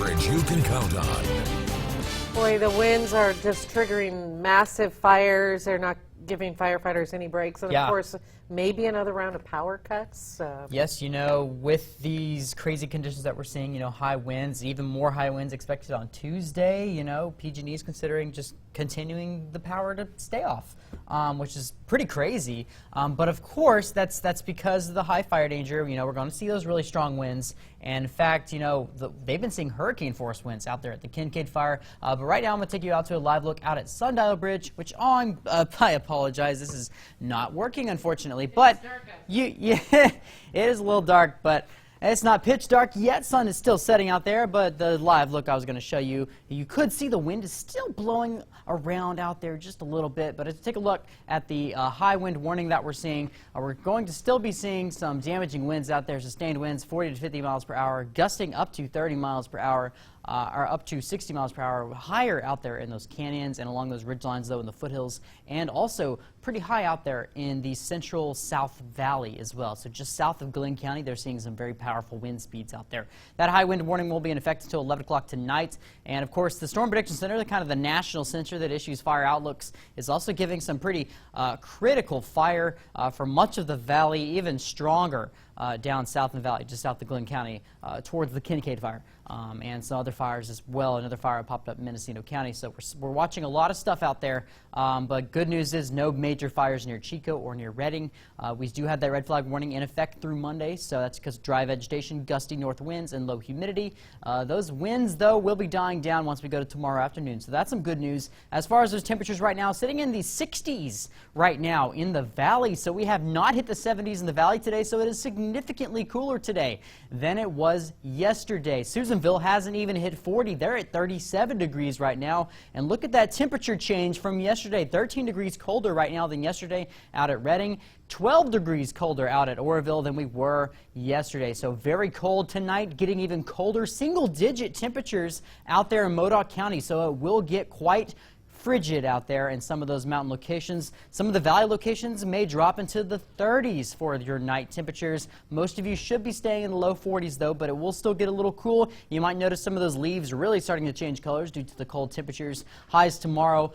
coverage you can count on. Boy, the winds are just triggering massive fires. They're not giving firefighters any breaks. And of course, maybe another round of power cuts. Yes, you know, with these crazy conditions that we're seeing, you know, high winds, even more high winds expected on Tuesday, you know, PG&E is considering just continuing the power to stay off, which is pretty crazy. But of course, that's because of the high fire danger. You know, we're going to see those really strong winds. And in fact, you know, they've been seeing hurricane force winds out there at the Kincaid Fire. But right now, I'm going to take you out to a live look out at Sundial Bridge, which I apologize, this is not working, unfortunately. But it is a little dark, but it's not pitch dark yet. Sun is still setting out there, but the live look I was going to show you, you could see the wind is still blowing around out there just a little bit. But let's take a look at the high wind warning that we're seeing. We're going to still be seeing some damaging winds out there, sustained winds 40 to 50 miles per hour, gusting up to 30 miles per hour. Are up to 60 miles per hour, higher out there in those canyons and along those ridge lines, though, in the foothills, and also pretty high out there in the central South Valley as well. So just south of Glenn County, they're seeing some very powerful wind speeds out there. That high wind warning will be in effect until 11 o'clock tonight. And of course, the Storm Prediction Center, the kind of the national center that issues fire outlooks, is also giving some pretty critical fire for much of the valley, even stronger down south in the valley, just south of Glenn County, towards the Kincaid Fire. And some other fires as well. Another fire popped up in Mendocino County. So we're watching a lot of stuff out there. But good news is no major fires near Chico or near Redding. We do have that red flag warning in effect through Monday. So that's because dry vegetation, gusty north winds, and low humidity. Those winds, though, will be dying down once we go to tomorrow afternoon. So that's some good news. As far as those temperatures right now, sitting in the 60s right now in the valley. So we have not hit the 70s in the valley today. So it is significantly cooler today than it was yesterday. Susanville hasn't even hit 40. They're at 37 degrees right now. And look at that temperature change from yesterday. 13 degrees colder right now than yesterday out at Redding. 12 degrees colder out at Oroville than we were yesterday. So very cold tonight, getting even colder. Single-digit temperatures out there in Modoc County. So it will get quite frigid out there in some of those mountain locations. Some of the valley locations may drop into the 30s for your night temperatures. Most of you should be staying in the low 40s, though, but it will still get a little cool. You might notice some of those leaves really starting to change colors due to the cold temperatures. Highs tomorrow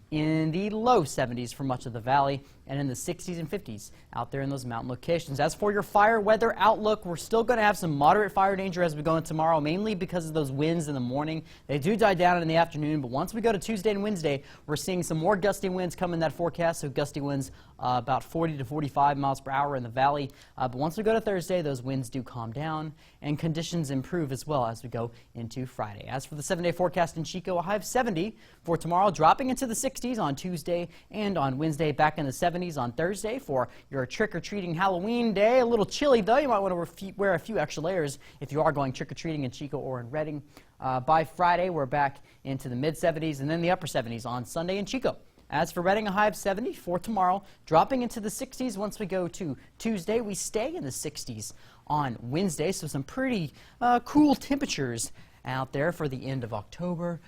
in the low 70s for much of the valley, and in the 60s and 50s out there in those mountain locations. As for your fire weather outlook, we're still going to have some moderate fire danger as we go into tomorrow, mainly because of those winds in the morning. They do die down in the afternoon, but once we go to Tuesday and Wednesday, we're seeing some more gusty winds come in that forecast, so gusty winds about 40 to 45 miles per hour in the valley. But once we go to Thursday, those winds do calm down, and conditions improve as well as we go into Friday. As for the 7-day forecast in Chico, a high of 70 for tomorrow, dropping into the 60s on Tuesday and on Wednesday, back in the 70s on Thursday for your trick-or-treating Halloween day. A little chilly, though. You might want to wear a few extra layers if you are going trick-or-treating in Chico or in Redding. By Friday, we're back into the mid-70s and then the upper 70s on Sunday in Chico. As for Redding, a high of 70 for tomorrow, dropping into the 60s once we go to Tuesday. We stay in the 60s on Wednesday, so some pretty cool temperatures out there for the end of October.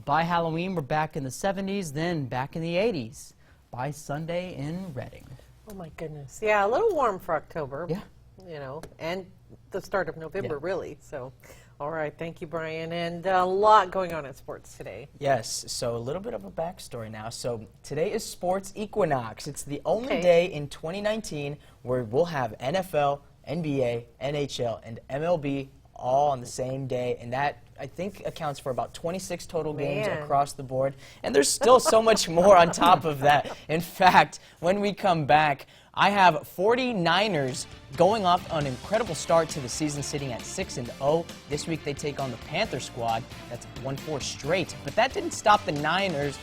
By Halloween, we're back in the 70s, then back in the 80s by Sunday in Redding. Oh, my goodness. Yeah, a little warm for October. Yeah. You know, and the start of November, really. So, all right. Thank you, Brian. And a lot going on in sports today. Yes. So a little bit of a backstory now. So today is Sports Equinox. It's the only day in 2019 where we'll have NFL, NBA, NHL, and MLB all on the same day, and that, I think, accounts for about 26 total games across the board. And there's still so much more on top of that. In fact, when we come back, I have 49ers going off an incredible start to the season, sitting at 6-0. This week they take on the Panther squad. That's 1-4 straight. But that didn't stop the Niners